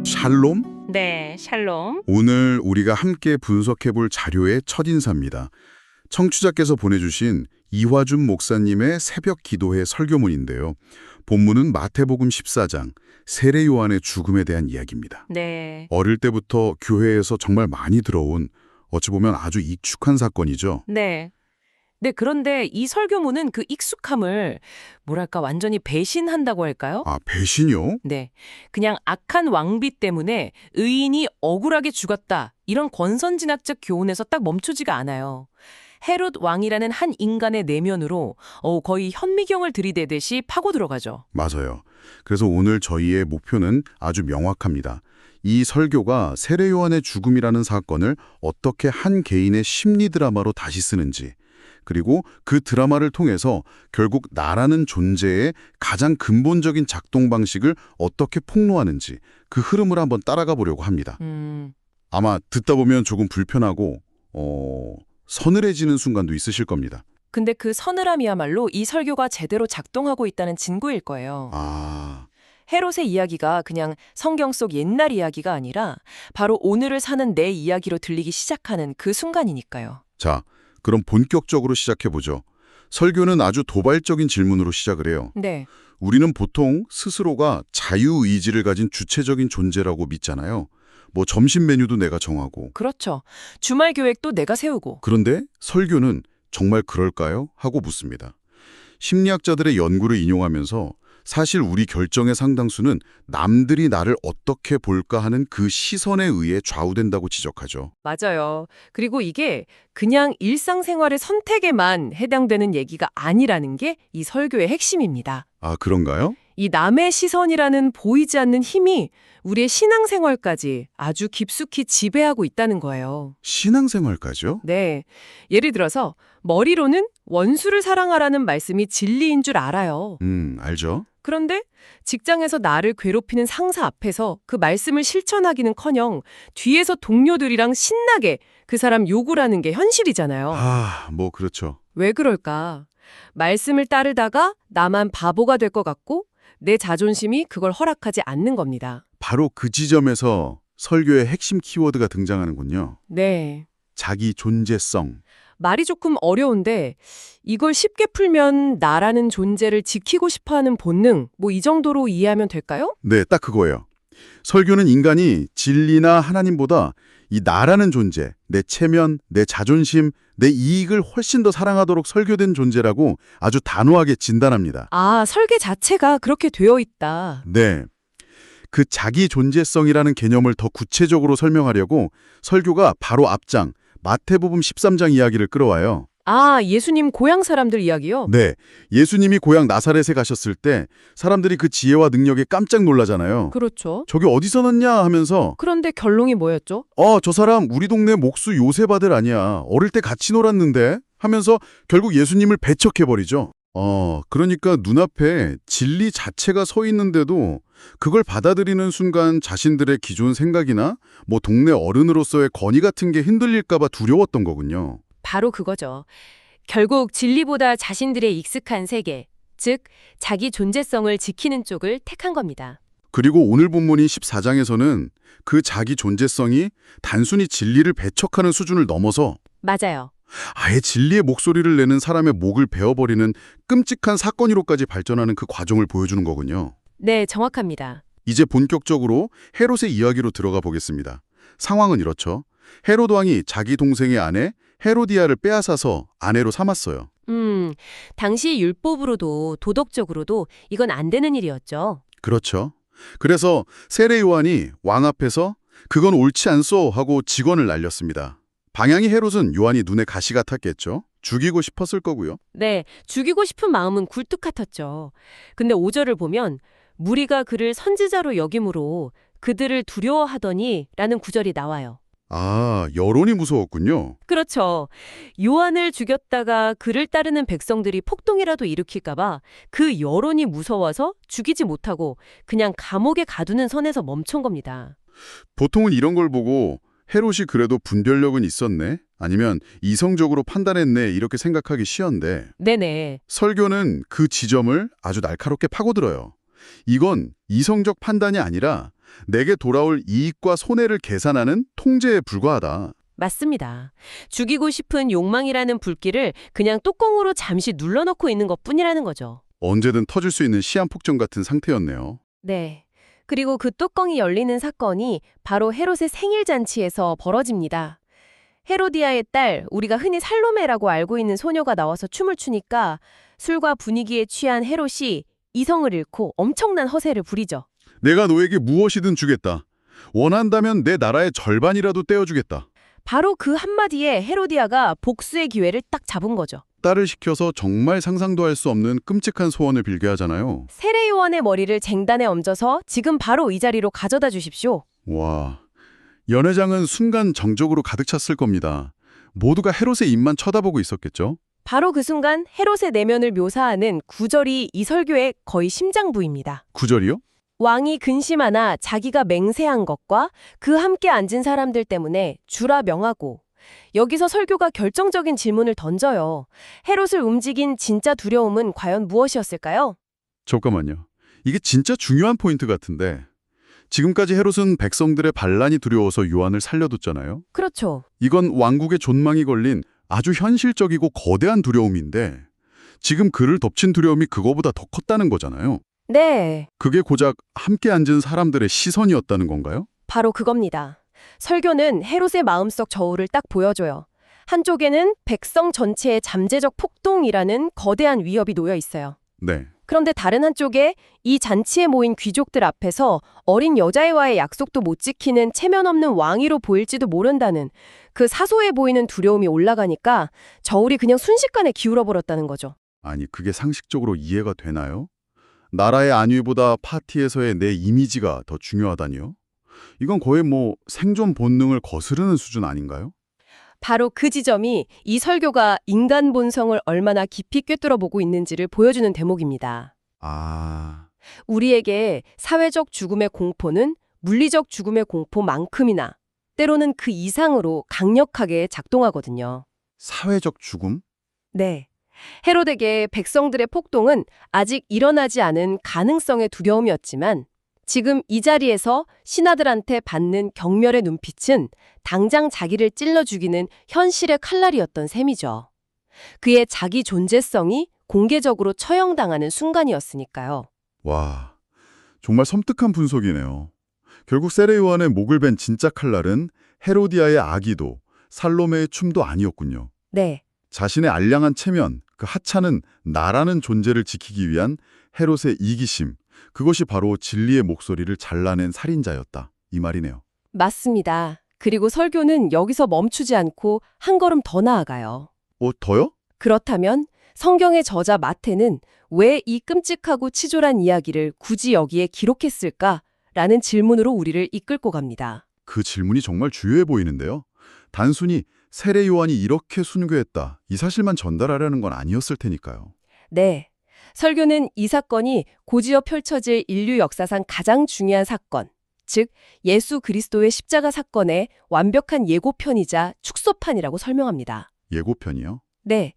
샬롬? 네, 샬롬. 오늘 우리가 함께 분석해볼 자료의 첫인사입니다. 청취자께서 보내주신 이화준 목사님의 새벽 기도회 설교문인데요. 본문은 마태복음 14장, 세례 요한의 죽음에 대한 이야기입니다. 네. 어릴 때부터 교회에서 정말 많이 들어온 어찌 보면 아주 익숙한 사건이죠. 네. 네, 그런데 이 설교문은 그 익숙함을 뭐랄까 완전히 배신한다고 할까요? 아, 배신이요? 네. 그냥 악한 왕비 때문에 의인이 억울하게 죽었다. 이런 권선징악적 교훈에서 딱 멈추지가 않아요. 헤롯 왕이라는 한 인간의 내면으로 거의 현미경을 들이대듯이 파고 들어가죠. 맞아요. 그래서 오늘 저희의 목표는 아주 명확합니다. 이 설교가 세례 요한의 죽음이라는 사건을 어떻게 한 개인의 심리 드라마로 다시 쓰는지, 그리고 그 드라마를 통해서 결국 나라는 존재의 가장 근본적인 작동 방식을 어떻게 폭로하는지 그 흐름을 한번 따라가 보려고 합니다. 아마 듣다 보면 조금 불편하고 서늘해지는 순간도 있으실 겁니다. 근데 그 서늘함이야말로 이 설교가 제대로 작동하고 있다는 증거일 거예요. 아, 헤롯의 이야기가 그냥 성경 속 옛날 이야기가 아니라 바로 오늘을 사는 내 이야기로 들리기 시작하는 그 순간이니까요. 자, 그럼 본격적으로 시작해보죠. 설교는 아주 도발적인 질문으로 시작을 해요. 네. 우리는 보통 스스로가 자유의지를 가진 주체적인 존재라고 믿잖아요. 뭐 점심 메뉴도 내가 정하고. 그렇죠. 주말 계획도 내가 세우고. 그런데 설교는 정말 그럴까요? 하고 묻습니다. 심리학자들의 연구를 인용하면서 사실 우리 결정의 상당수는 남들이 나를 어떻게 볼까 하는 그 시선에 의해 좌우된다고 지적하죠. 맞아요. 그리고 이게 그냥 일상생활의 선택에만 해당되는 얘기가 아니라는 게 이 설교의 핵심입니다. 아, 그런가요? 이 남의 시선이라는 보이지 않는 힘이 우리의 신앙생활까지 아주 깊숙이 지배하고 있다는 거예요. 신앙생활까지요? 네. 예를 들어서 머리로는 원수를 사랑하라는 말씀이 진리인 줄 알아요. 알죠. 그런데 직장에서 나를 괴롭히는 상사 앞에서 그 말씀을 실천하기는커녕 뒤에서 동료들이랑 신나게 그 사람 욕을 하는 게 현실이잖아요. 아, 뭐 그렇죠. 왜 그럴까? 말씀을 따르다가 나만 바보가 될 것 같고 내 자존심이 그걸 허락하지 않는 겁니다. 바로 그 지점에서 설교의 핵심 키워드가 등장하는군요. 네. 자기 존재성. 말이 조금 어려운데 이걸 쉽게 풀면 나라는 존재를 지키고 싶어하는 본능, 뭐 이 정도로 이해하면 될까요? 네, 딱 그거예요. 설교는 인간이 진리나 하나님보다 이 나라는 존재, 내 체면, 내 자존심, 내 이익을 훨씬 더 사랑하도록 설계된 존재라고 아주 단호하게 진단합니다. 아, 설계 자체가 그렇게 되어 있다. 네. 그 자기 존재성이라는 개념을 더 구체적으로 설명하려고 설교가 바로 앞장, 마태복음 13장 이야기를 끌어와요. 아, 예수님 고향 사람들 이야기요? 네, 예수님이 고향 나사렛에 가셨을 때 사람들이 그 지혜와 능력에 깜짝 놀라잖아요. 그렇죠. 저게 어디서 났냐 하면서 그런데 결론이 뭐였죠? 저 사람 우리 동네 목수 요셉 아들 아니야. 어릴 때 같이 놀았는데 하면서 결국 예수님을 배척해버리죠. 그러니까 눈앞에 진리 자체가 서 있는데도 그걸 받아들이는 순간 자신들의 기존 생각이나 뭐 동네 어른으로서의 권위 같은 게 흔들릴까 봐 두려웠던 거군요. 바로 그거죠. 결국 진리보다 자신들의 익숙한 세계, 즉 자기 존재성을 지키는 쪽을 택한 겁니다. 그리고 오늘 본문인 14장에서는 그 자기 존재성이 단순히 진리를 배척하는 수준을 넘어서 맞아요. 아예 진리의 목소리를 내는 사람의 목을 베어버리는 끔찍한 사건으로까지 발전하는 그 과정을 보여주는 거군요. 네, 정확합니다. 이제 본격적으로 헤롯의 이야기로 들어가 보겠습니다. 상황은 이렇죠. 헤롯 왕이 자기 동생의 아내 헤로디아를 빼앗아서 아내로 삼았어요. 당시 율법으로도 도덕적으로도 이건 안 되는 일이었죠. 그렇죠. 그래서 세례 요한이 왕 앞에서 그건 옳지 않소 하고 직언을 날렸습니다. 방향이 헤롯은 요한이 눈에 가시 같았겠죠. 죽이고 싶었을 거고요. 네, 죽이고 싶은 마음은 굴뚝 같았죠. 근데 5절을 보면 무리가 그를 선지자로 여김으로 그들을 두려워하더니 라는 구절이 나와요. 아, 여론이 무서웠군요. 그렇죠. 요한을 죽였다가 그를 따르는 백성들이 폭동이라도 일으킬까봐 그 여론이 무서워서 죽이지 못하고 그냥 감옥에 가두는 선에서 멈춘 겁니다. 보통은 이런 걸 보고 헤롯이 그래도 분별력은 있었네? 아니면 이성적으로 판단했네? 이렇게 생각하기 쉬운데 네네. 설교는 그 지점을 아주 날카롭게 파고들어요. 이건 이성적 판단이 아니라 내게 돌아올 이익과 손해를 계산하는 통제에 불과하다. 맞습니다. 죽이고 싶은 욕망이라는 불길을 그냥 뚜껑으로 잠시 눌러놓고 있는 것뿐이라는 거죠. 언제든 터질 수 있는 시한폭정 같은 상태였네요. 네. 그리고 그 뚜껑이 열리는 사건이 바로 헤롯의 생일잔치에서 벌어집니다. 헤로디아의 딸, 우리가 흔히 살로메라고 알고 있는 소녀가 나와서 춤을 추니까 술과 분위기에 취한 헤롯이 이성을 잃고 엄청난 허세를 부리죠. 내가 너에게 무엇이든 주겠다. 원한다면 내 나라의 절반이라도 떼어주겠다. 바로 그 한마디에 헤로디아가 복수의 기회를 딱 잡은 거죠. 딸을 시켜서 정말 상상도 할 수 없는 끔찍한 소원을 빌게 하잖아요. 세례 요한의 머리를 쟁단에 얹어서 지금 바로 이 자리로 가져다 주십시오. 와, 연회장은 순간 정적으로 가득 찼을 겁니다. 모두가 헤롯의 입만 쳐다보고 있었겠죠? 바로 그 순간 헤롯의 내면을 묘사하는 구절이 이 설교의 거의 심장부입니다. 구절이요? 왕이 근심하나 자기가 맹세한 것과 그 함께 앉은 사람들 때문에 주라 명하고, 여기서 설교가 결정적인 질문을 던져요. 헤롯을 움직인 진짜 두려움은 과연 무엇이었을까요? 잠깐만요. 이게 진짜 중요한 포인트 같은데 지금까지 헤롯은 백성들의 반란이 두려워서 요한을 살려뒀잖아요. 그렇죠. 이건 왕국의 존망이 걸린 아주 현실적이고 거대한 두려움인데 지금 그를 덮친 두려움이 그거보다 더 컸다는 거잖아요. 네, 그게 고작 함께 앉은 사람들의 시선이었다는 건가요? 바로 그겁니다. 설교는 헤롯의 마음속 저울을 딱 보여줘요. 한쪽에는 백성 전체의 잠재적 폭동이라는 거대한 위협이 놓여 있어요. 네. 그런데 다른 한쪽에 이 잔치에 모인 귀족들 앞에서 어린 여자애와의 약속도 못 지키는 체면 없는 왕위로 보일지도 모른다는 그 사소해 보이는 두려움이 올라가니까 저울이 그냥 순식간에 기울어 버렸다는 거죠. 아니, 그게 상식적으로 이해가 되나요? 나라의 안위보다 파티에서의 내 이미지가 더 중요하다니요? 이건 거의 뭐 생존 본능을 거스르는 수준 아닌가요? 바로 그 지점이 이 설교가 인간 본성을 얼마나 깊이 꿰뚫어 보고 있는지를 보여주는 대목입니다. 아, 우리에게 사회적 죽음의 공포는 물리적 죽음의 공포만큼이나 때로는 그 이상으로 강력하게 작동하거든요. 사회적 죽음? 네. 헤롯에게 백성들의 폭동은 아직 일어나지 않은 가능성의 두려움이었지만 지금 이 자리에서 신하들한테 받는 경멸의 눈빛은 당장 자기를 찔러 죽이는 현실의 칼날이었던 셈이죠. 그의 자기 존재성이 공개적으로 처형당하는 순간이었으니까요. 와, 정말 섬뜩한 분석이네요. 결국 세례 요한의 목을 벤 진짜 칼날은 헤로디아의 아기도 살로메의 춤도 아니었군요. 네. 자신의 알량한 체면, 그 하찮은 나라는 존재를 지키기 위한 헤롯의 이기심, 그것이 바로 진리의 목소리를 잘라낸 살인자였다. 이 말이네요. 맞습니다. 그리고 설교는 여기서 멈추지 않고 한 걸음 더 나아가요. 더요? 그렇다면 성경의 저자 마태는 왜 이 끔찍하고 치졸한 이야기를 굳이 여기에 기록했을까라는 질문으로 우리를 이끌고 갑니다. 그 질문이 정말 주요해 보이는데요. 단순히 세례 요한이 이렇게 순교했다, 이 사실만 전달하려는 건 아니었을 테니까요. 네. 설교는 이 사건이 곧이어 펼쳐질 인류 역사상 가장 중요한 사건, 즉 예수 그리스도의 십자가 사건의 완벽한 예고편이자 축소판이라고 설명합니다. 예고편이요? 네.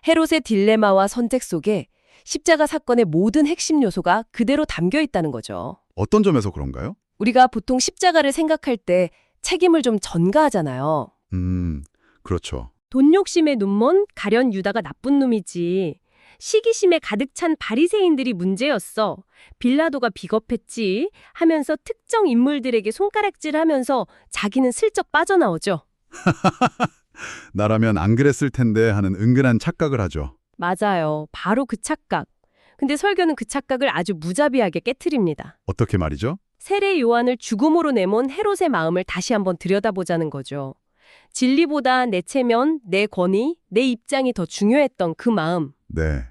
헤롯의 딜레마와 선택 속에 십자가 사건의 모든 핵심 요소가 그대로 담겨 있다는 거죠. 어떤 점에서 그런가요? 우리가 보통 십자가를 생각할 때 책임을 좀 전가하잖아요. 그렇죠. 돈 욕심에 눈먼 가련 유다가 나쁜 놈이지. 시기심에 가득 찬 바리새인들이 문제였어. 빌라도가 비겁했지 하면서 특정 인물들에게 손가락질하면서 자기는 슬쩍 빠져나오죠. 나라면 안 그랬을 텐데 하는 은근한 착각을 하죠. 맞아요. 바로 그 착각. 근데 설교는 그 착각을 아주 무자비하게 깨트립니다. 어떻게 말이죠? 세례 요한을 죽음으로 내몬 헤롯의 마음을 다시 한번 들여다보자는 거죠. 진리보다 내 체면, 내 권위, 내 입장이 더 중요했던 그 마음. 네.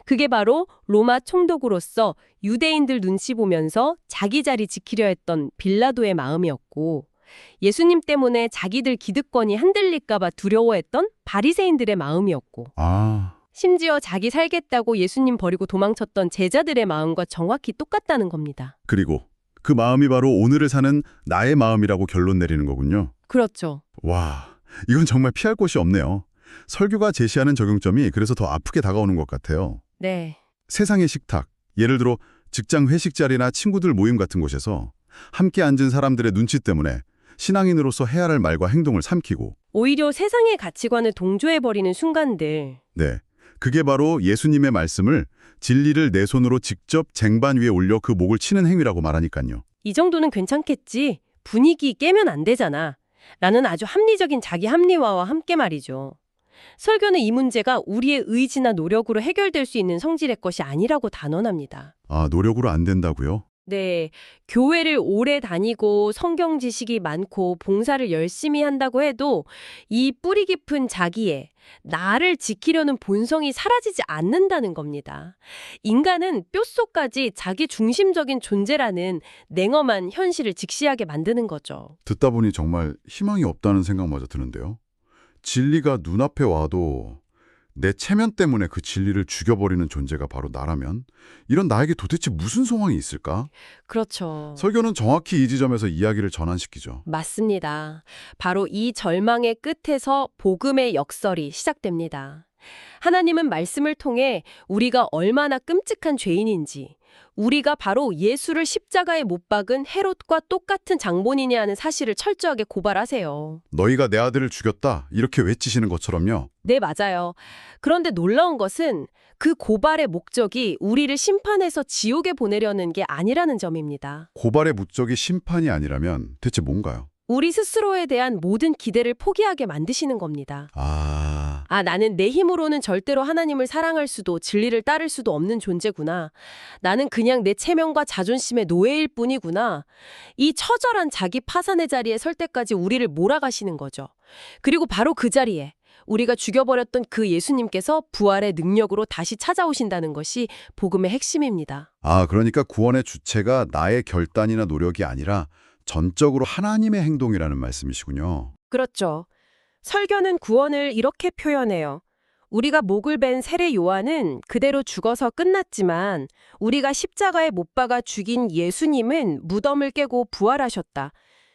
그게 바로 로마 총독으로서 유대인들 눈치 보면서 자기 자리 지키려 했던 빌라도의 마음이었고, 예수님 때문에 자기들 기득권이 흔들릴까봐 두려워했던 바리새인들의 마음이었고, 아, 심지어 자기 살겠다고 예수님 버리고 도망쳤던 제자들의 마음과 정확히 똑같다는 겁니다. 그리고 그 마음이 바로 오늘을 사는 나의 마음이라고 결론 내리는 거군요. 그렇죠. 와, 이건 정말 피할 곳이 없네요. 설교가 제시하는 적용점이 그래서 더 아프게 다가오는 것 같아요. 네. 세상의 식탁, 예를 들어 직장 회식 자리나 친구들 모임 같은 곳에서 함께 앉은 사람들의 눈치 때문에 신앙인으로서 해야 할 말과 행동을 삼키고, 오히려 세상의 가치관을 동조해버리는 순간들. 네, 그게 바로 예수님의 말씀을 진리를 내 손으로 직접 쟁반 위에 올려 그 목을 치는 행위라고 말하니까요. 이 정도는 괜찮겠지. 분위기 깨면 안 되잖아. 라는 아주 합리적인 자기 합리화와 함께 말이죠. 설교는 이 문제가 우리의 의지나 노력으로 해결될 수 있는 성질의 것이 아니라고 단언합니다. 아, 노력으로 안 된다고요? 네, 교회를 오래 다니고 성경 지식이 많고 봉사를 열심히 한다고 해도 이 뿌리 깊은 자기애, 나를 지키려는 본성이 사라지지 않는다는 겁니다. 인간은 뼛속까지 자기 중심적인 존재라는 냉엄한 현실을 직시하게 만드는 거죠. 듣다 보니 정말 희망이 없다는 생각마저 드는데요. 진리가 눈앞에 와도 내 체면 때문에 그 진리를 죽여버리는 존재가 바로 나라면 이런 나에게 도대체 무슨 소망이 있을까? 그렇죠. 설교는 정확히 이 지점에서 이야기를 전환시키죠. 맞습니다. 바로 이 절망의 끝에서 복음의 역설이 시작됩니다. 하나님은 말씀을 통해 우리가 얼마나 끔찍한 죄인인지, 우리가 바로 예수를 십자가에 못 박은 헤롯과 똑같은 장본인이라는 사실을 철저하게 고발하세요. 너희가 내 아들을 죽였다 이렇게 외치시는 것처럼요. 네, 맞아요. 그런데 놀라운 것은 그 고발의 목적이 우리를 심판해서 지옥에 보내려는 게 아니라는 점입니다. 고발의 목적이 심판이 아니라면 대체 뭔가요? 우리 스스로에 대한 모든 기대를 포기하게 만드시는 겁니다. 나는 내 힘으로는 절대로 하나님을 사랑할 수도 진리를 따를 수도 없는 존재구나. 나는 그냥 내 체면과 자존심의 노예일 뿐이구나. 이 처절한 자기 파산의 자리에 설 때까지 우리를 몰아가시는 거죠. 그리고 바로 그 자리에 우리가 죽여버렸던 그 예수님께서 부활의 능력으로 다시 찾아오신다는 것이 복음의 핵심입니다. 그러니까 구원의 주체가 나의 결단이나 노력이 아니라 전적으로 하나님의 행동이라는 말씀이시군요. 그렇죠. 설교는 구원을 이렇게 표현해요. 우리가 목을 벤 세례 요한은 그대로 죽어서 끝났지만 우리가 십자가에 못 박아 죽인 예수님은 무덤을 깨고 부활하셨다.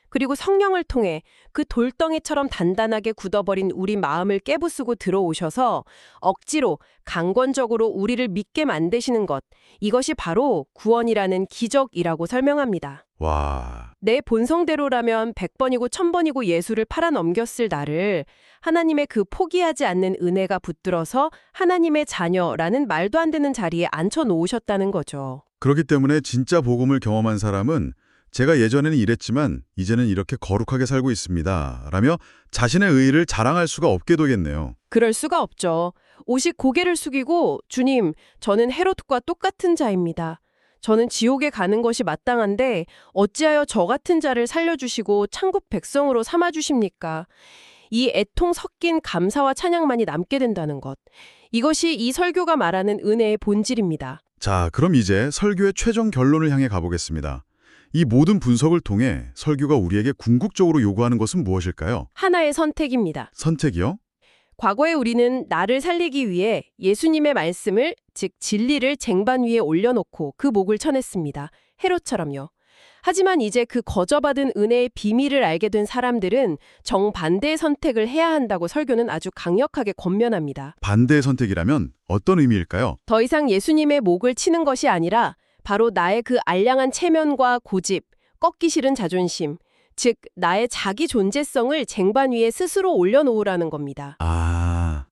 그리고 성령을 통해 그 돌덩이처럼 단단하게 굳어버린 우리 마음을 깨부수고 들어오셔서 억지로 강권적으로 우리를 믿게 만드시는 것. 이것이 바로 구원이라는 기적이라고 설명합니다. 와, 내 본성대로라면 100번이고 1000번이고 예수를 팔아넘겼을 나를 하나님의 그 포기하지 않는 은혜가 붙들어서 하나님의 자녀라는 말도 안 되는 자리에 앉혀놓으셨다는 거죠. 그렇기 때문에 진짜 복음을 경험한 사람은 제가 예전에는 이랬지만 이제는 이렇게 거룩하게 살고 있습니다. 라며 자신의 의의를 자랑할 수가 없게 되겠네요. 그럴 수가 없죠. 오직 고개를 숙이고 주님, 저는 헤롯과 똑같은 자입니다. 저는 지옥에 가는 것이 마땅한데 어찌하여 저 같은 자를 살려주시고 천국 백성으로 삼아주십니까? 이 애통 섞인 감사와 찬양만이 남게 된다는 것. 이것이 이 설교가 말하는 은혜의 본질입니다. 자, 그럼 이제 설교의 최종 결론을 향해 가보겠습니다. 이 모든 분석을 통해 설교가 우리에게 궁극적으로 요구하는 것은 무엇일까요? 하나의 선택입니다. 선택이요? 과거에 우리는 나를 살리기 위해 예수님의 말씀을, 즉 진리를 쟁반 위에 올려놓고 그 목을 쳐냈습니다. 헤롯처럼요. 하지만 이제 그 거저받은 은혜의 비밀을 알게 된 사람들은 정반대의 선택을 해야 한다고 설교는 아주 강력하게 권면합니다. 반대의 선택이라면 어떤 의미일까요? 더 이상 예수님의 목을 치는 것이 아니라 바로 나의 그 알량한 체면과 고집, 꺾기 싫은 자존심, 즉 나의 자기 존재성을 쟁반 위에 스스로 올려놓으라는 겁니다.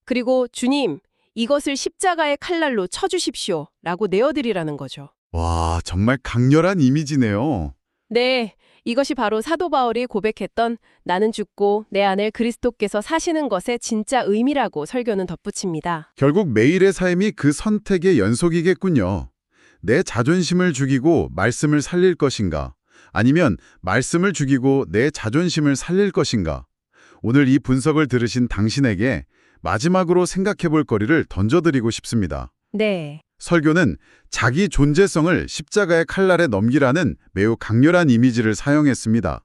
그리고 주님, 이것을 십자가의 칼날로 쳐주십시오 라고 내어드리라는 거죠. 와, 정말 강렬한 이미지네요. 네, 이것이 바로 사도 바울이 고백했던 나는 죽고 내 안에 그리스도께서 사시는 것의 진짜 의미라고 설교는 덧붙입니다. 결국 매일의 삶이 그 선택의 연속이겠군요. 내 자존심을 죽이고 말씀을 살릴 것인가? 아니면 말씀을 죽이고 내 자존심을 살릴 것인가? 오늘 이 분석을 들으신 당신에게 마지막으로 생각해 볼 거리를 던져드리고 싶습니다. 네. 설교는 자기 존재성을 십자가의 칼날에 넘기라는 매우 강렬한 이미지를 사용했습니다.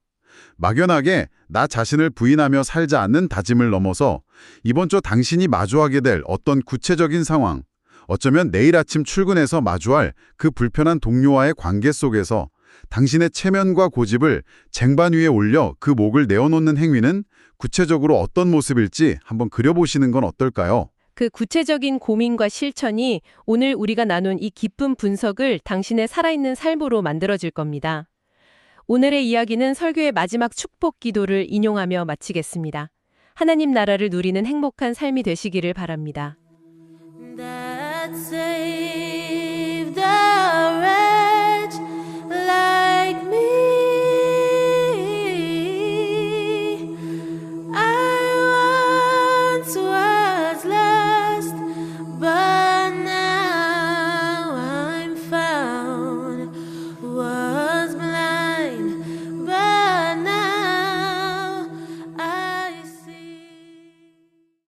막연하게 나 자신을 부인하며 살지 않는 다짐을 넘어서 이번 주 당신이 마주하게 될 어떤 구체적인 상황, 어쩌면 내일 아침 출근해서 마주할 그 불편한 동료와의 관계 속에서 당신의 체면과 고집을 쟁반 위에 올려 그 목을 내어놓는 행위는 구체적으로 어떤 모습일지 한번 그려보시는 건 어떨까요? 그 구체적인 고민과 실천이 오늘 우리가 나눈 이 깊은 분석을 당신의 살아있는 삶으로 만들어질 겁니다. 오늘의 이야기는 설교의 마지막 축복 기도를 인용하며 마치겠습니다. 하나님 나라를 누리는 행복한 삶이 되시기를 바랍니다. That say